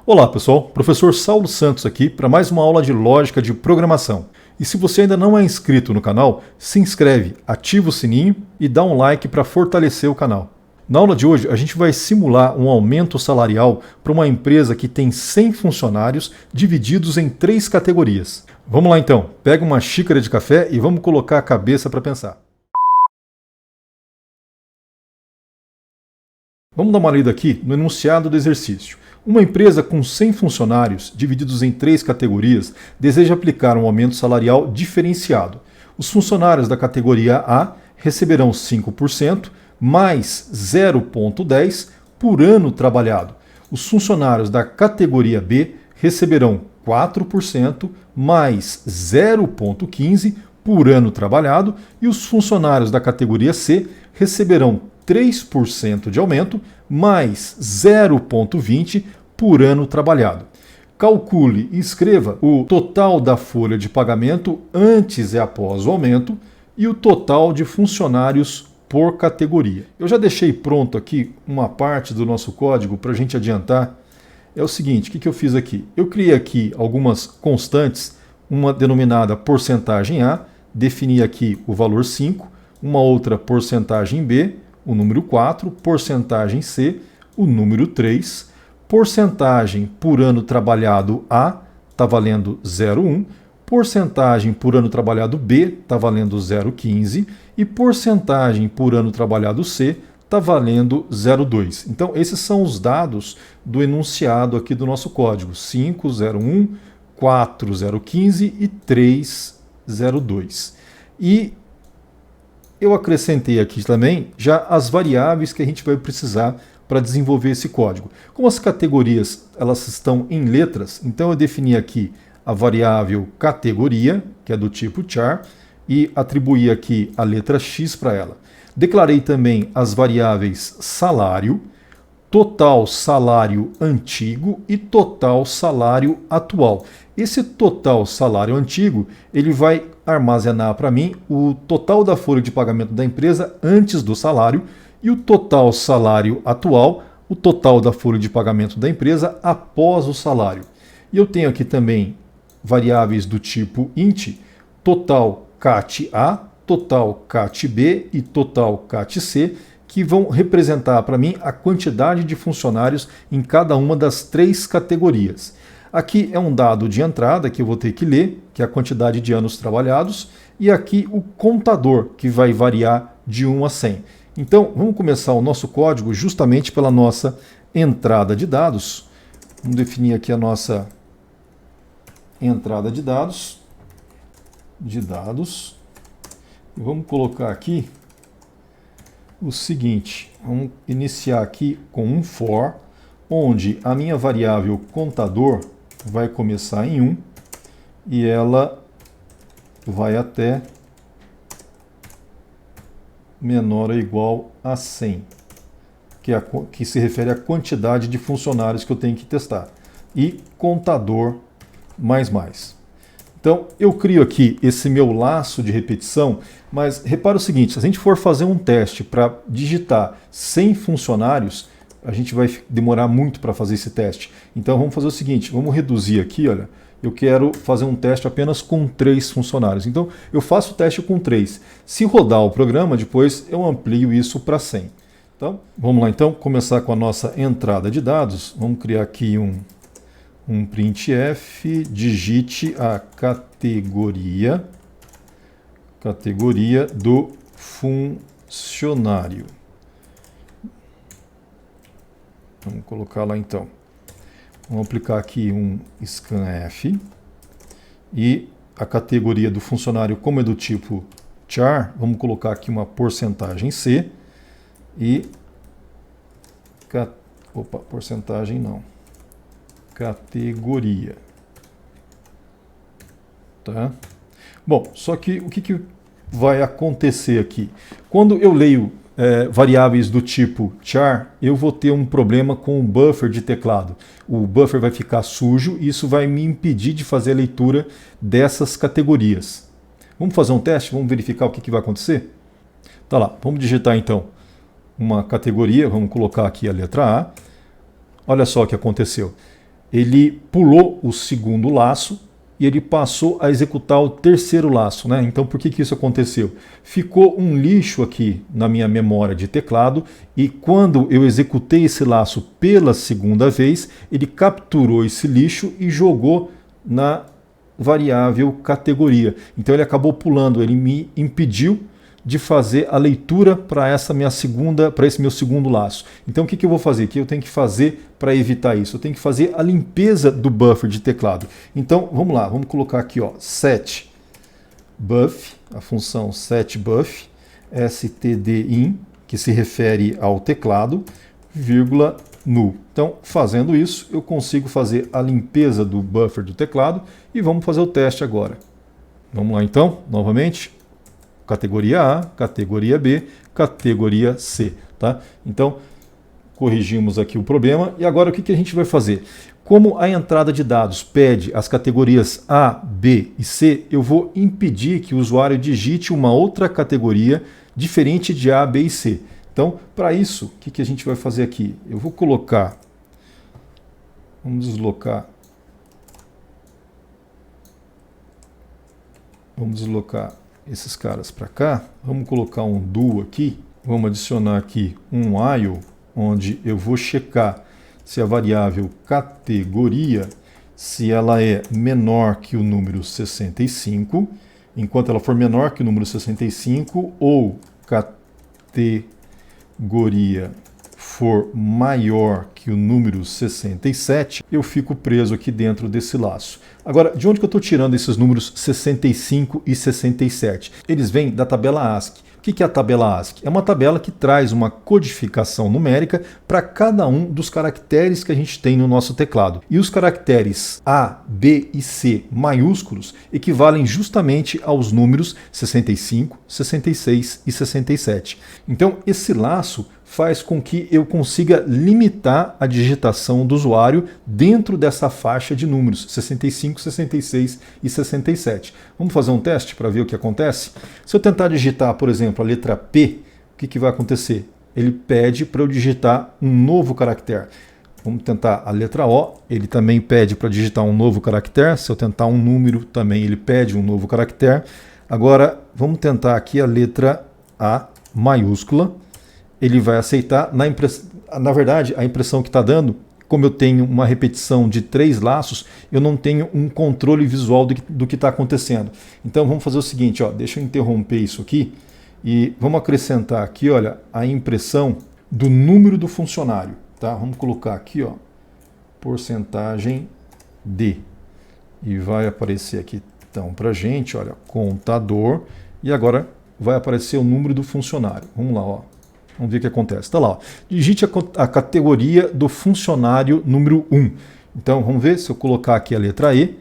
Olá pessoal, professor Saulo Santos aqui para mais uma aula de lógica de programação. E se você ainda não é inscrito no canal, se inscreve, ativa o sininho e dá um like para fortalecer o canal. Na aula de hoje a gente vai simular um aumento salarial para uma empresa que tem 100 funcionários divididos em 3 categorias. Vamos lá então, pega uma xícara de café e vamos colocar a cabeça para pensar. Vamos dar uma lida aqui no enunciado do exercício. Uma empresa com 100 funcionários, divididos em 3 categorias, deseja aplicar um aumento salarial diferenciado. Os funcionários da categoria A receberão 5% mais 0,10 por ano trabalhado. Os funcionários da categoria B receberão 4% mais 0,15 por ano trabalhado e os funcionários da categoria C receberão 3% de aumento mais 0,20 por ano trabalhado. Calcule e escreva o total da folha de pagamento antes e após o aumento e o total de funcionários por categoria. Eu já deixei pronto aqui uma parte do nosso código para a gente adiantar. É o seguinte, o que eu fiz aqui? Eu criei aqui algumas constantes, uma denominada porcentagem A, defini aqui o valor 5, uma outra porcentagem B, o número 4, porcentagem C, o número 3, porcentagem por ano trabalhado A está valendo 0,1, porcentagem por ano trabalhado B está valendo 0,15 e porcentagem por ano trabalhado C está valendo 0,2. Então, esses são os dados do enunciado aqui do nosso código: 5, 0,1, 4, 0,15 e 3, 0,2. E eu acrescentei aqui também já as variáveis que a gente vai precisar para desenvolver esse código. Como as categorias elas estão em letras, então eu defini aqui a variável categoria, que é do tipo char, e atribuí aqui a letra X para ela. Declarei também as variáveis salário, total salário antigo e total salário atual. Esse total salário antigo, ele vai armazenar para mim o total da folha de pagamento da empresa antes do salário e o total salário atual, o total da folha de pagamento da empresa após o salário. E eu tenho aqui também variáveis do tipo int, total cat A, total cat B e total cat C, que vão representar para mim a quantidade de funcionários em cada uma das 3 categorias. Aqui é um dado de entrada que eu vou ter que ler, que é a quantidade de anos trabalhados, e aqui o contador, que vai variar de 1 a 100. Então, vamos começar o nosso código justamente pela nossa entrada de dados. Vamos definir aqui a nossa entrada de dados. E vamos colocar aqui o seguinte, vamos iniciar aqui com um for, onde a minha variável contador vai começar em 1 e ela vai até menor ou igual a 100, que se refere à quantidade de funcionários que eu tenho que testar. E contador mais. Então, eu crio aqui esse meu laço de repetição, mas repara o seguinte, se a gente for fazer um teste para digitar 100 funcionários, a gente vai demorar muito para fazer esse teste. Então, vamos fazer o seguinte, vamos reduzir aqui, olha, eu quero fazer um teste apenas com 3 funcionários. Então, eu faço o teste com 3. Se rodar o programa, depois eu amplio isso para 100. Então, vamos lá então, começar com a nossa entrada de dados. Vamos criar aqui um printf, digite a categoria do funcionário. Vamos colocar lá então. Vamos aplicar aqui um scanf e a categoria do funcionário, como é do tipo char, vamos colocar aqui uma porcentagem C e porcentagem não. Categoria. Tá? Bom, só que o que vai acontecer aqui? Quando eu leio variáveis do tipo char, eu vou ter um problema com o buffer de teclado. O buffer vai ficar sujo e isso vai me impedir de fazer a leitura dessas categorias. Vamos fazer um teste? Vamos verificar o que vai acontecer? Tá lá, vamos digitar então uma categoria, vamos colocar aqui a letra A. Olha só o que aconteceu. ele pulou o segundo laço e ele passou a executar o terceiro laço, né? Então por que isso aconteceu? Ficou um lixo aqui na minha memória de teclado e quando eu executei esse laço pela segunda vez, ele capturou esse lixo e jogou na variável categoria. Então ele acabou pulando, ele me impediu de fazer a leitura para esse meu segundo laço. Então o que eu vou fazer? O que eu tenho que fazer para evitar isso? Eu tenho que fazer a limpeza do buffer de teclado. Então vamos lá, vamos colocar aqui ó, set buff, a função setBuff, stdin, que se refere ao teclado, vírgula null. Então fazendo isso eu consigo fazer a limpeza do buffer do teclado e vamos fazer o teste agora. Vamos lá então, novamente. Categoria A, categoria B, categoria C. Tá? Então, corrigimos aqui o problema. E agora o que a gente vai fazer? Como a entrada de dados pede as categorias A, B e C, eu vou impedir que o usuário digite uma outra categoria diferente de A, B e C. Então, para isso, o que a gente vai fazer aqui? Eu vou colocar... Vamos deslocar esses caras para cá, vamos colocar um do aqui, vamos adicionar aqui um while, onde eu vou checar se a variável categoria, se ela é menor que o número 65, enquanto ela for menor que o número 65, ou categoria for maior que o número 67, eu fico preso aqui dentro desse laço. Agora, de onde que eu estou tirando esses números 65 e 67? Eles vêm da tabela ASCII. O que é a tabela ASCII? É uma tabela que traz uma codificação numérica para cada um dos caracteres que a gente tem no nosso teclado. E os caracteres A, B e C maiúsculos equivalem justamente aos números 65, 66 e 67. Então, esse laço faz com que eu consiga limitar a digitação do usuário dentro dessa faixa de números 65, 66 e 67. Vamos fazer um teste para ver o que acontece? Se eu tentar digitar, por exemplo, a letra P, o que vai acontecer? Ele pede para eu digitar um novo caractere. Vamos tentar a letra O, ele também pede para digitar um novo caractere. Se eu tentar um número, também ele pede um novo caractere. Agora, vamos tentar aqui a letra A maiúscula. Ele vai aceitar. Na verdade, a impressão que está dando, como eu tenho uma repetição de 3 laços, eu não tenho um controle visual do que está acontecendo. Então vamos fazer o seguinte, ó, deixa eu interromper isso aqui e vamos acrescentar aqui, olha, a impressão do número do funcionário. Tá? Vamos colocar aqui, ó, porcentagem D. E vai aparecer aqui então para a gente, olha, contador. E agora vai aparecer o número do funcionário. Vamos lá, ó. Vamos ver o que acontece. Está lá, ó. Digite a categoria do funcionário número 1. Então, vamos ver se eu colocar aqui a letra E,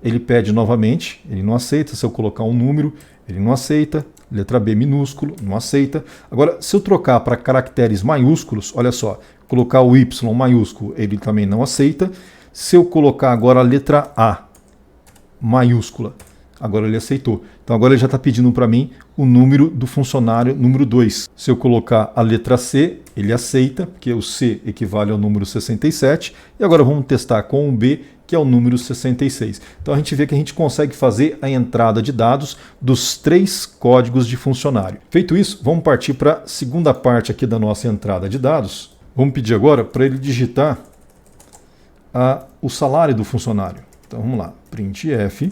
ele pede novamente, ele não aceita. Se eu colocar um número, ele não aceita. Letra B minúsculo, não aceita. Agora, se eu trocar para caracteres maiúsculos, olha só, colocar o Y maiúsculo, ele também não aceita. Se eu colocar agora a letra A maiúscula, agora ele aceitou. Então agora ele já está pedindo para mim o número do funcionário número 2. Se eu colocar a letra C, ele aceita, porque o C equivale ao número 67. E agora vamos testar com o B, que é o número 66. Então a gente vê que a gente consegue fazer a entrada de dados dos 3 códigos de funcionário. Feito isso, vamos partir para a segunda parte aqui da nossa entrada de dados. Vamos pedir agora para ele digitar o salário do funcionário. Então vamos lá, printf,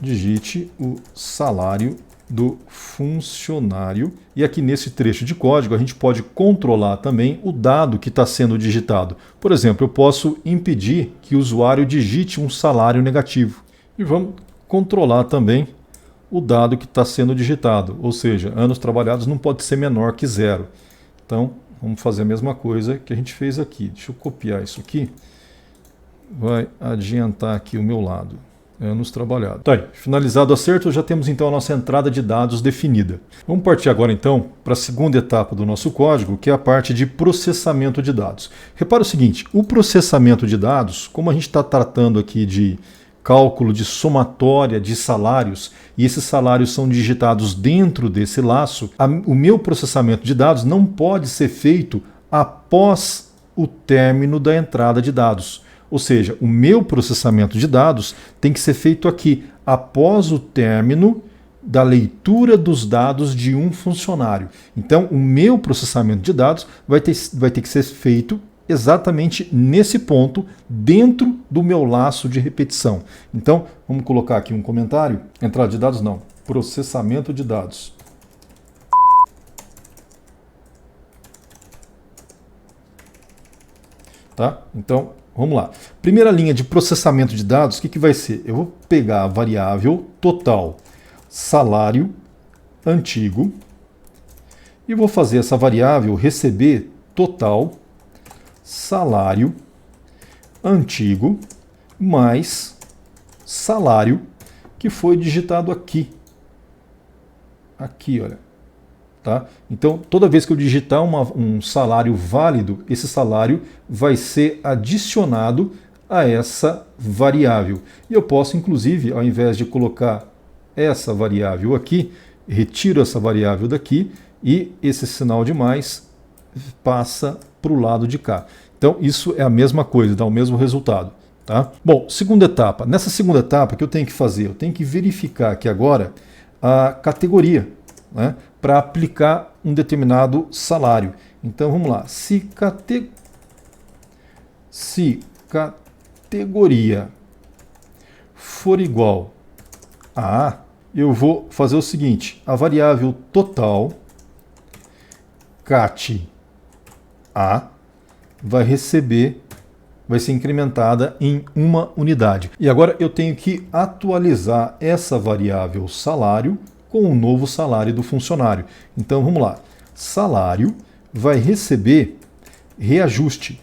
digite o salário do funcionário. E aqui nesse trecho de código a gente pode controlar também o dado que está sendo digitado. Por exemplo, eu posso impedir que o usuário digite um salário negativo. E vamos controlar também o dado que está sendo digitado. Ou seja, anos trabalhados não pode ser menor que 0. Então, vamos fazer a mesma coisa que a gente fez aqui. Deixa eu copiar isso aqui. Vai adiantar aqui o meu lado. Anos trabalhados. Tá aí, finalizado o acerto, já temos então a nossa entrada de dados definida. Vamos partir agora então para a segunda etapa do nosso código, que é a parte de processamento de dados. Repara o seguinte, o processamento de dados, como a gente está tratando aqui de cálculo de somatória de salários, e esses salários são digitados dentro desse laço, o meu processamento de dados não pode ser feito após o término da entrada de dados. Ou seja, o meu processamento de dados tem que ser feito aqui, após o término da leitura dos dados de um funcionário. Então, o meu processamento de dados vai ter que ser feito exatamente nesse ponto, dentro do meu laço de repetição. Então, vamos colocar aqui um comentário. Entrada de dados não, processamento de dados. Tá? Então, vamos lá. Primeira linha de processamento de dados, o que vai ser? Eu vou pegar a variável total salário antigo e vou fazer essa variável receber total salário antigo mais salário que foi digitado aqui. Aqui, olha. Tá? Então, toda vez que eu digitar um salário válido, esse salário vai ser adicionado a essa variável. E eu posso, inclusive, ao invés de colocar essa variável aqui, retiro essa variável daqui e esse sinal de mais passa para o lado de cá. Então, isso é a mesma coisa, dá o mesmo resultado. Tá? Bom, segunda etapa. Nessa segunda etapa, o que eu tenho que fazer? Eu tenho que verificar aqui agora a categoria, né, para aplicar um determinado salário. Então, vamos lá. Se categoria for igual a A, eu vou fazer o seguinte. A variável total cat A vai ser incrementada em uma unidade. E agora eu tenho que atualizar essa variável salário com o novo salário do funcionário. Então vamos lá. Salário vai receber reajuste.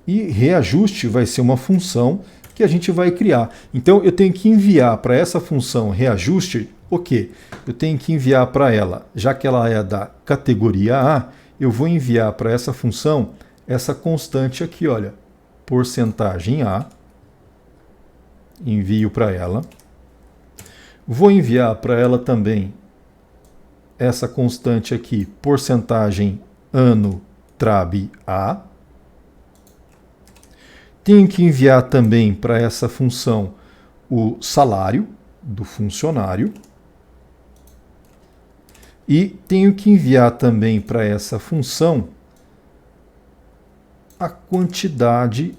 E reajuste vai ser uma função que a gente vai criar. Então eu tenho que enviar para essa função reajuste o quê? Eu tenho que enviar para ela, já que ela é da categoria A, eu vou enviar para essa função essa constante aqui, olha, porcentagem A. Envio para ela. Vou enviar para ela também essa constante aqui, porcentagem ano TRAB A. Tenho que enviar também para essa função o salário do funcionário. E tenho que enviar também para essa função a quantidade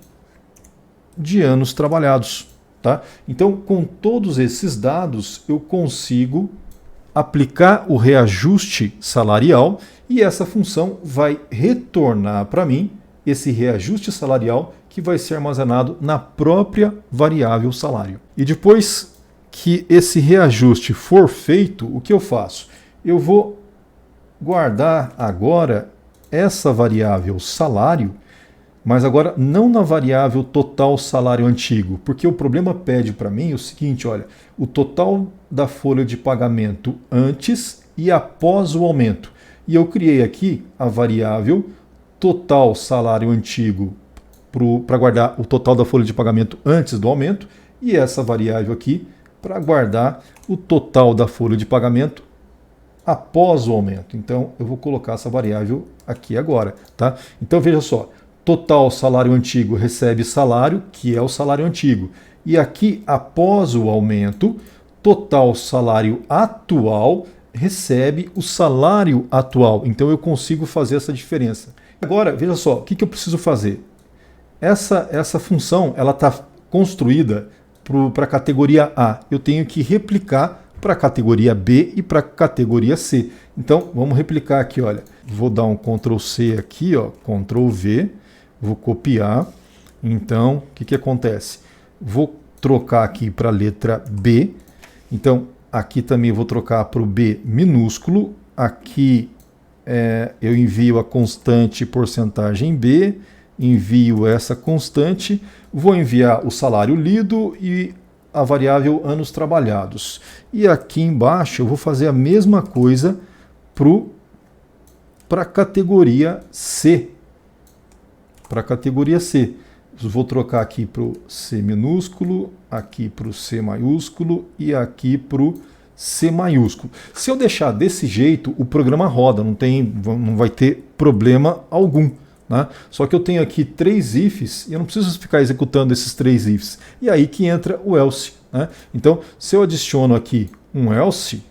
de anos trabalhados. Tá? Então, com todos esses dados, eu consigo aplicar o reajuste salarial e essa função vai retornar para mim esse reajuste salarial que vai ser armazenado na própria variável salário. E depois que esse reajuste for feito, o que eu faço? Eu vou guardar agora essa variável salário, mas agora não na variável total salário antigo, porque o problema pede para mim o seguinte, olha, o total da folha de pagamento antes e após o aumento. E eu criei aqui a variável total salário antigo para guardar o total da folha de pagamento antes do aumento e essa variável aqui para guardar o total da folha de pagamento após o aumento. Então, eu vou colocar essa variável aqui agora. Tá? Então, veja só. Total salário antigo recebe salário, que é o salário antigo. E aqui, após o aumento, total salário atual recebe o salário atual. Então, eu consigo fazer essa diferença. Agora, veja só, o que eu preciso fazer? Essa função ela está construída para a categoria A. Eu tenho que replicar para a categoria B e para a categoria C. Então, vamos replicar aqui, olha. Vou dar um Ctrl C aqui, ó, Ctrl V, vou copiar. Então, o que acontece? Vou trocar aqui para a letra B. Então, aqui também vou trocar para o B minúsculo. Aqui eu envio a constante porcentagem B, envio essa constante, vou enviar o salário lido e a variável anos trabalhados. E aqui embaixo eu vou fazer a mesma coisa para a categoria C. Para a categoria C. Vou trocar aqui para o C minúsculo, aqui para o C maiúsculo e aqui para o C maiúsculo. Se eu deixar desse jeito, o programa roda, não vai ter problema algum. né? Só que eu tenho aqui 3 ifs e eu não preciso ficar executando esses 3 ifs. E aí que entra o else, né? Então, se eu adiciono aqui um else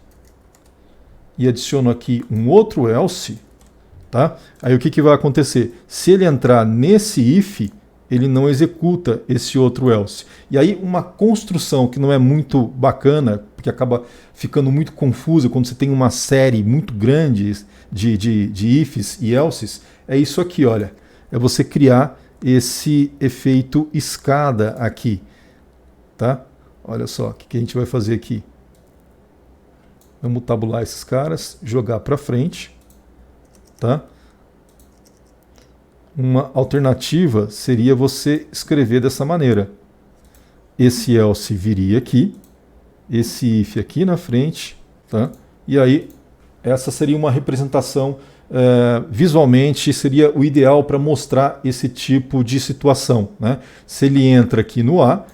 e adiciono aqui um outro else, tá? Aí o que vai acontecer? Se ele entrar nesse if, ele não executa esse outro else. E aí uma construção que não é muito bacana, porque acaba ficando muito confusa quando você tem uma série muito grande de ifs e elses, é isso aqui, olha. É você criar esse efeito escada aqui, tá? Olha só, o que a gente vai fazer aqui? Vamos tabular esses caras, jogar para frente, tá? Uma alternativa seria você escrever dessa maneira. Esse else viria aqui, esse if aqui na frente, tá? E aí essa seria uma representação visualmente, seria o ideal para mostrar esse tipo de situação, né? Se ele entra aqui no A,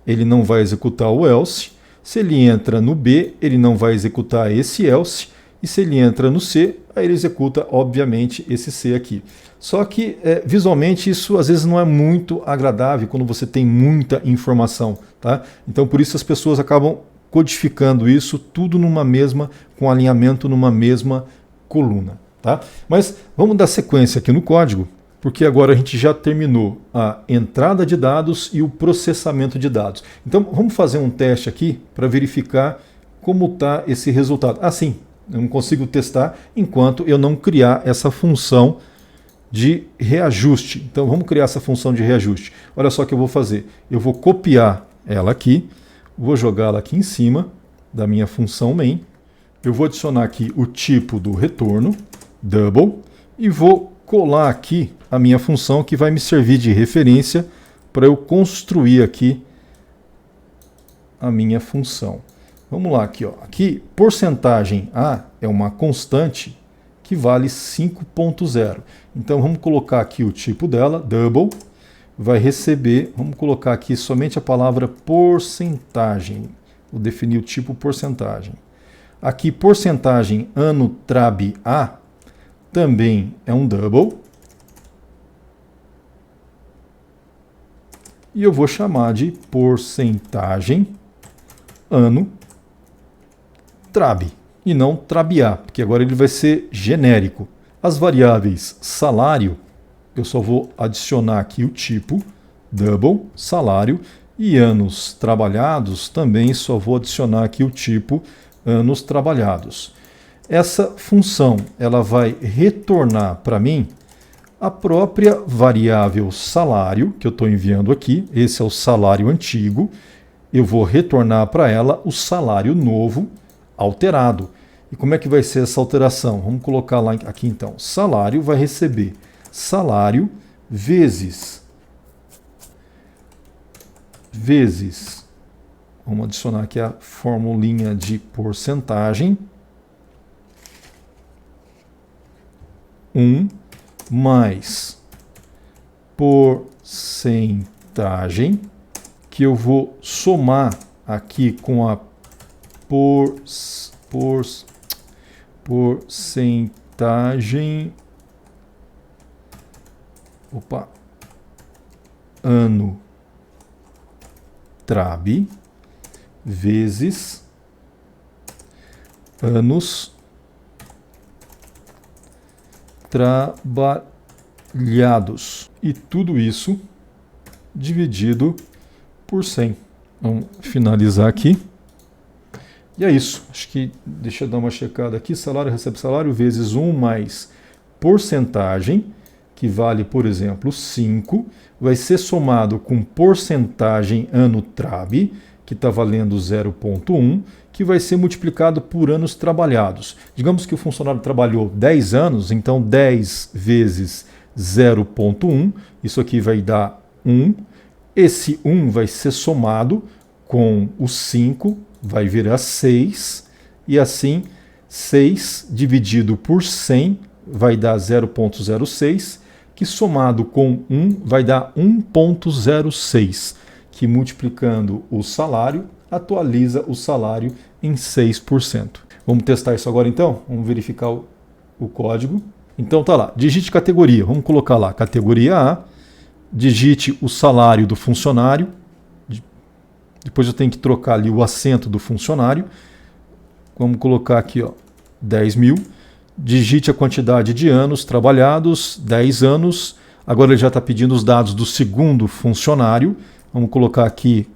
ele não vai executar o else. Se ele entra no B, ele não vai executar esse else. E se ele entra no C, aí ele executa, obviamente, esse C aqui. Só que, visualmente, isso às vezes não é muito agradável quando você tem muita informação, tá? Então, por isso as pessoas acabam codificando isso tudo com alinhamento numa mesma coluna, tá? Mas vamos dar sequência aqui no código, porque agora a gente já terminou a entrada de dados e o processamento de dados. Então, vamos fazer um teste aqui para verificar como está esse resultado. Sim, eu não consigo testar enquanto eu não criar essa função de reajuste. Então vamos criar essa função de reajuste. Olha só o que eu vou fazer. Eu vou copiar ela aqui, vou jogá-la aqui em cima da minha função main. Eu vou adicionar aqui o tipo do retorno, double, e vou colar aqui a minha função que vai me servir de referência para eu construir aqui a minha função. Vamos lá aqui, ó. Aqui, porcentagem A é uma constante que vale 5.0. Então vamos colocar aqui o tipo dela, double, vai receber, vamos colocar aqui somente a palavra porcentagem. Vou definir o tipo porcentagem. Aqui, porcentagem ano trab A também é um double. E eu vou chamar de porcentagem ano trab, e não trabiar, porque agora ele vai ser genérico. As variáveis salário, eu só vou adicionar aqui o tipo, double, salário, e anos trabalhados, também só vou adicionar aqui o tipo, anos trabalhados. Essa função, ela vai retornar para mim a própria variável salário, que eu estou enviando aqui, esse é o salário antigo, eu vou retornar para ela o salário novo, alterado. E como é que vai ser essa alteração? Vamos colocar lá aqui então. Salário vai receber salário vezes, vamos adicionar aqui a formulinha de porcentagem, 1 mais porcentagem, que eu vou somar aqui com a porcentagem ano trab vezes anos trabalhados. E tudo isso dividido por 100. Vamos finalizar aqui. E é isso. Acho que deixa eu dar uma checada aqui. Salário recebe salário vezes 1 mais porcentagem, que vale, por exemplo, 5, vai ser somado com porcentagem ano trab, que está valendo 0,1, que vai ser multiplicado por anos trabalhados. Digamos que o funcionário trabalhou 10 anos, então 10 vezes 0,1, isso aqui vai dar 1. Esse 1 vai ser somado com o 5, vai virar 6, e assim 6 dividido por 100 vai dar 0,06, que somado com 1 vai dar 1,06, que multiplicando o salário, atualiza o salário em 6%. Vamos testar isso agora então? Vamos verificar o código. Então tá lá, digite categoria. Vamos colocar lá, categoria A. Digite o salário do funcionário. Depois eu tenho que trocar ali o acento do funcionário. Vamos colocar aqui, ó, 10 mil. Digite a quantidade de anos trabalhados, 10 anos. Agora ele já está pedindo os dados do segundo funcionário. Vamos colocar aqui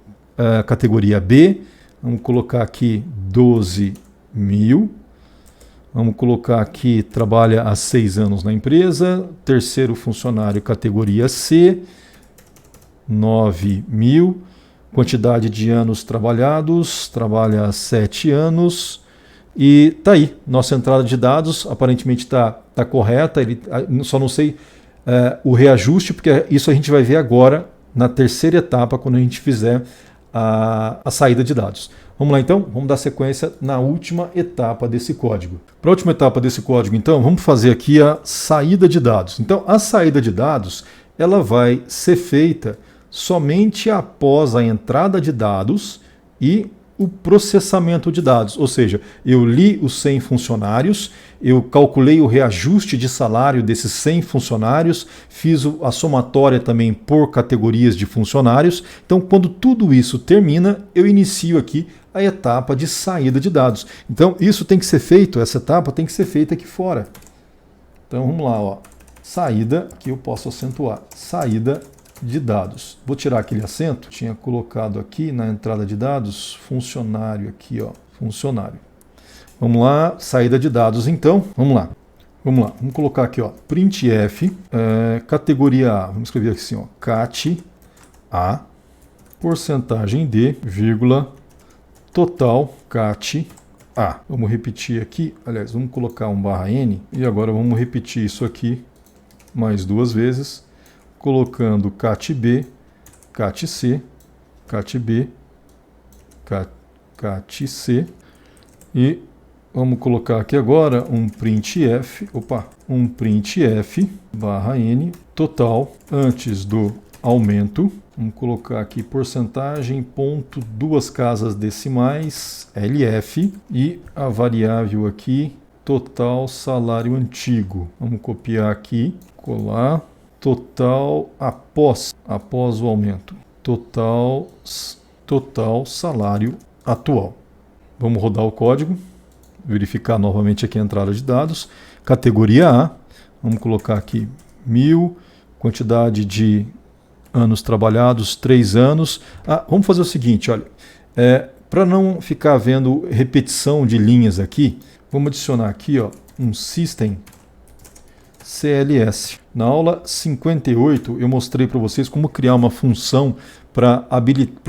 categoria B. Vamos colocar aqui 12 mil. Vamos colocar aqui, trabalha há 6 anos na empresa. Terceiro funcionário, categoria C, 9 mil. Quantidade de anos trabalhados, trabalha há 7 anos. E tá aí, nossa entrada de dados aparentemente está correta. Só não sei o reajuste, porque isso a gente vai ver agora na terceira etapa, quando a gente fizer a saída de dados. Vamos lá então, vamos dar sequência na última etapa desse código. Para a última etapa desse código, então, vamos fazer aqui a saída de dados. Então, a saída de dados, ela vai ser feita somente após a entrada de dados e o processamento de dados. Ou seja, eu li os 100 funcionários, eu calculei o reajuste de salário desses 100 funcionários, fiz a somatória também por categorias de funcionários. Então, quando tudo isso termina, eu inicio aqui a etapa de saída de dados. Então, isso tem que ser feito, essa etapa tem que ser feita aqui fora. Então, vamos lá, ó. Saída, aqui eu posso acentuar, saída de dados. Vou tirar aquele acento, tinha colocado aqui na entrada de dados, funcionário aqui, ó, funcionário. Vamos lá, saída de dados então, vamos lá. Vamos colocar aqui, ó, printf, categoria A, vamos escrever assim, ó, cat A, porcentagem de, vírgula, total cat A. Vamos repetir aqui, aliás, vamos colocar um /n e agora vamos repetir isso aqui mais 2 vezes. Colocando cat B, cat C, cat B, cat C e vamos colocar aqui agora um printf, /n total antes do aumento. Vamos colocar aqui porcentagem, ponto, 2 casas decimais, LF e a variável aqui total salário antigo. Vamos copiar aqui, colar. Total após o aumento. Total salário atual. Vamos rodar o código. Verificar novamente aqui a entrada de dados. Categoria A. Vamos colocar aqui 1000. Quantidade de anos trabalhados, 3 anos. Vamos fazer o seguinte, olha. Para não ficar havendo repetição de linhas aqui, vamos adicionar aqui, ó, um system CLS. Na aula 58 eu mostrei para vocês como criar uma função para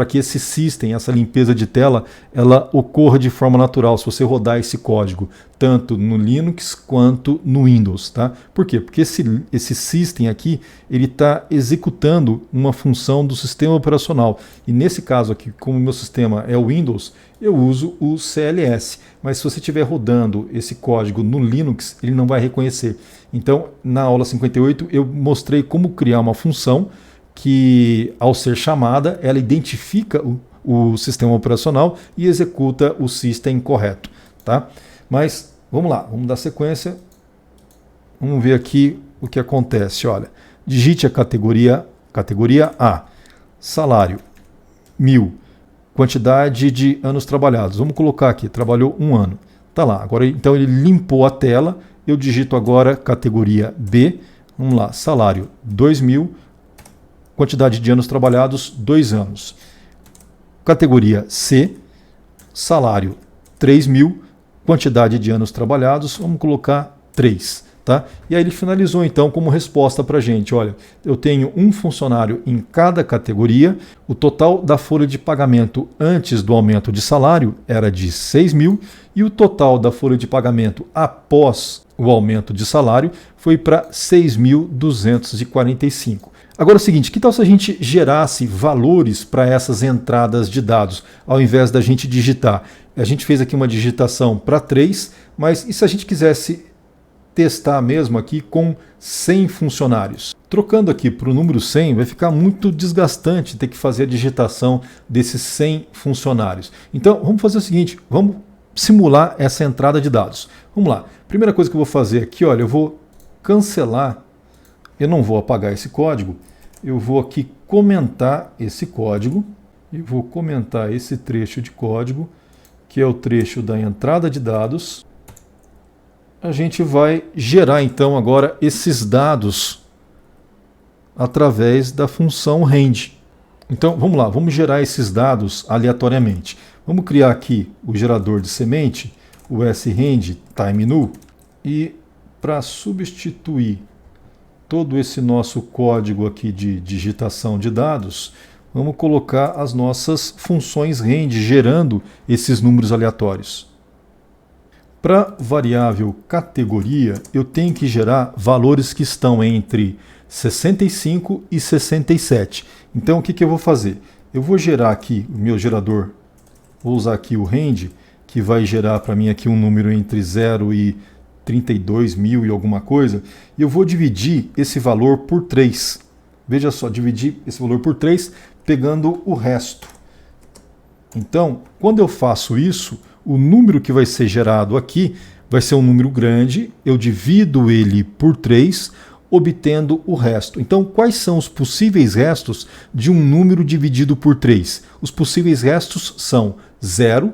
que esse system, essa limpeza de tela, ela ocorra de forma natural, se você rodar esse código, tanto no Linux quanto no Windows. Tá? Por quê? Porque esse system aqui, ele está executando uma função do sistema operacional. E nesse caso aqui, como o meu sistema é o Windows, eu uso o CLS. Mas se você estiver rodando esse código no Linux, ele não vai reconhecer. Então, na aula 58, eu mostrei como criar uma função que, ao ser chamada, ela identifica o sistema operacional e executa o system correto. Tá? Mas, vamos lá, vamos dar sequência. Vamos ver aqui o que acontece. Olha, digite a categoria A. Salário, 1000. Quantidade de anos trabalhados. Vamos colocar aqui, trabalhou 1 ano. Tá lá, agora então ele limpou a tela. Eu digito agora categoria B. Vamos lá, salário 2.000. Quantidade de anos trabalhados, 2 anos. Categoria C, salário 3.000. Quantidade de anos trabalhados, vamos colocar 3. Tá? E aí ele finalizou então como resposta para a gente, olha, eu tenho um funcionário em cada categoria, o total da folha de pagamento antes do aumento de salário era de 6.000 e o total da folha de pagamento após o aumento de salário foi para 6.245. Agora é o seguinte, que tal se a gente gerasse valores para essas entradas de dados, ao invés da gente digitar? A gente fez aqui uma digitação para 3, mas e se a gente quisesse testar mesmo aqui com 100 funcionários? Trocando aqui para o número 100 vai ficar muito desgastante ter que fazer a digitação desses 100 funcionários. Então vamos fazer o seguinte, vamos simular essa entrada de dados. Vamos lá, primeira coisa que eu vou fazer aqui, olha, eu vou cancelar, eu não vou apagar esse código, eu vou aqui comentar esse código, e vou comentar esse trecho de código, que é o trecho da entrada de dados. A gente vai gerar então agora esses dados através da função rend. Então vamos lá, vamos gerar esses dados aleatoriamente. Vamos criar aqui o gerador de semente, o srend time null, e para substituir todo esse nosso código aqui de digitação de dados, vamos colocar as nossas funções rend gerando esses números aleatórios. Para variável categoria, eu tenho que gerar valores que estão entre 65 e 67. Então o que eu vou fazer? Eu vou gerar aqui o meu gerador, vou usar aqui o rend, que vai gerar para mim aqui um número entre 0 e 32 mil e alguma coisa, e eu vou dividir esse valor por 3. Veja só, dividir esse valor por 3, pegando o resto. Então, quando eu faço isso, o número que vai ser gerado aqui vai ser um número grande, eu divido ele por 3, obtendo o resto. Então, quais são os possíveis restos de um número dividido por 3? Os possíveis restos são 0,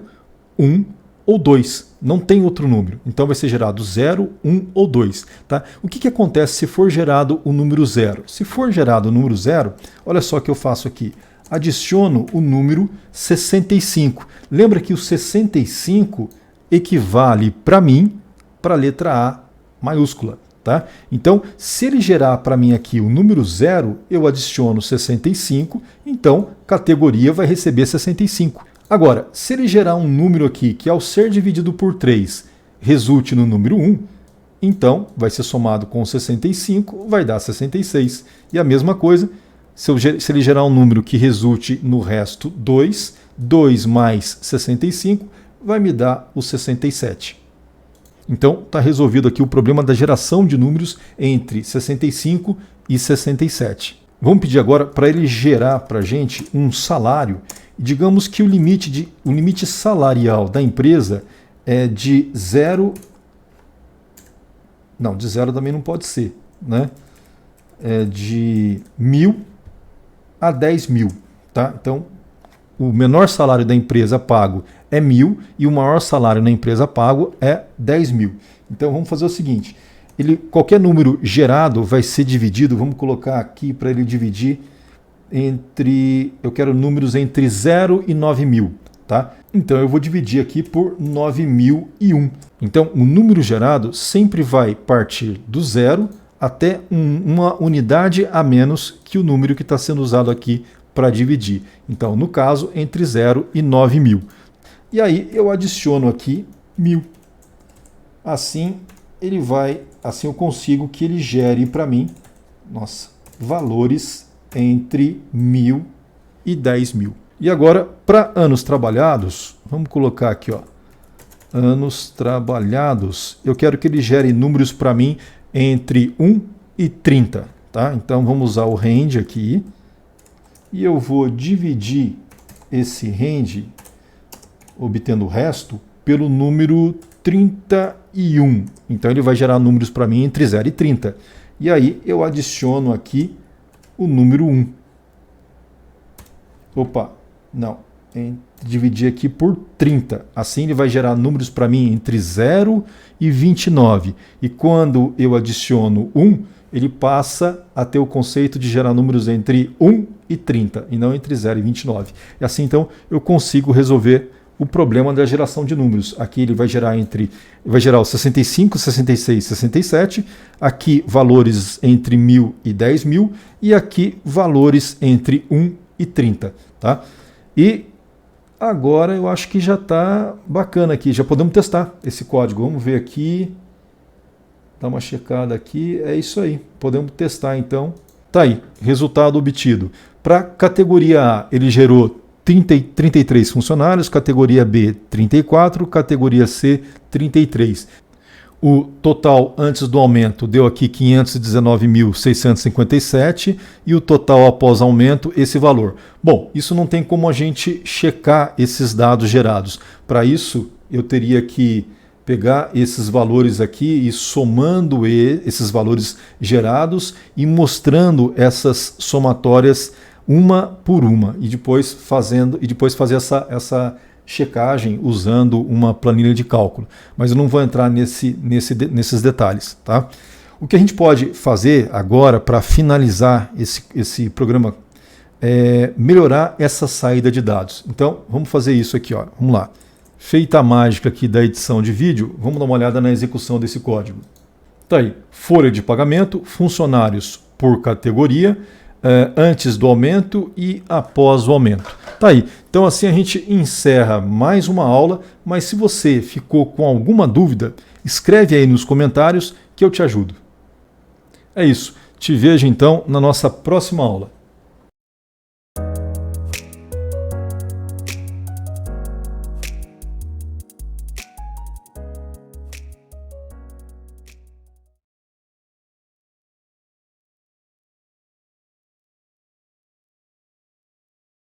1 ou 2. Não tem outro número. Então vai ser gerado 0, 1 ou 2. Tá? O que acontece se for gerado o número 0? Se for gerado o número 0, olha só o que eu faço aqui. Adiciono o número 65. Lembra que o 65 equivale para mim para a letra A maiúscula. Tá? Então, se ele gerar para mim aqui o número 0, eu adiciono 65, então categoria vai receber 65. Agora, se ele gerar um número aqui que ao ser dividido por 3 resulte no número 1, então vai ser somado com 65, vai dar 66. E a mesma coisa, se ele gerar um número que resulte no resto 2, 2 mais 65 vai me dar o 67. Então está resolvido aqui o problema da geração de números entre 65 e 67. Vamos pedir agora para ele gerar para a gente um salário. Digamos que o limite salarial da empresa é de 0... Não, de 0 também não pode ser, né? É de 1.000 a 10.000, tá? Então, o menor salário da empresa pago é 1.000 e o maior salário na empresa pago é 10.000. Então, vamos fazer o seguinte, qualquer número gerado vai ser dividido, vamos colocar aqui para ele dividir eu quero números entre 0 e 9.000, tá? Então eu vou dividir aqui por 9.001. Então o número gerado sempre vai partir do 0 até uma unidade a menos que o número que está sendo usado aqui para dividir. Então no caso entre 0 e 9.000. E aí eu adiciono aqui 1.000. Assim eu consigo que ele gere para mim, valores entre 1.000 e 10.000. E agora, para anos trabalhados, vamos colocar aqui, ó, anos trabalhados, eu quero que ele gere números para mim entre 1 e 30. Tá? Então vamos usar o rend aqui, e eu vou dividir esse rend, obtendo o resto, pelo número 31. Então ele vai gerar números para mim entre 0 e 30. E aí eu adiciono aqui o número 1. Dividir aqui por 30. Assim ele vai gerar números para mim entre 0 e 29. E quando eu adiciono 1, ele passa a ter o conceito de gerar números entre 1 e 30, e não entre 0 e 29. E assim, então, eu consigo resolver o problema da geração de números. Aqui ele vai gerar o 65, 66, 67, aqui valores entre 1.000 e 10.000 e aqui valores entre 1 e 30, tá? E agora eu acho que já está bacana aqui, já podemos testar esse código. Vamos ver aqui, dar uma checada aqui, é isso aí, podemos testar então. Tá aí, resultado obtido. Para categoria A, ele gerou 33 funcionários, categoria B 34, categoria C 33. O total antes do aumento deu aqui 519.657 e o total após aumento esse valor. Bom, isso não tem como a gente checar esses dados gerados. Para isso eu teria que pegar esses valores aqui e somando esses valores gerados e mostrando essas somatórias uma por uma e depois fazer essa checagem usando uma planilha de cálculo. Mas eu não vou entrar nesses detalhes, tá? O que a gente pode fazer agora para finalizar esse programa é melhorar essa saída de dados. Então, vamos fazer isso aqui, ó. Vamos lá. Feita a mágica aqui da edição de vídeo, vamos dar uma olhada na execução desse código. Tá aí, folha de pagamento, funcionários por categoria, antes do aumento e após o aumento. Tá aí. Então assim a gente encerra mais uma aula, mas se você ficou com alguma dúvida, escreve aí nos comentários que eu te ajudo. É isso. Te vejo então na nossa próxima aula.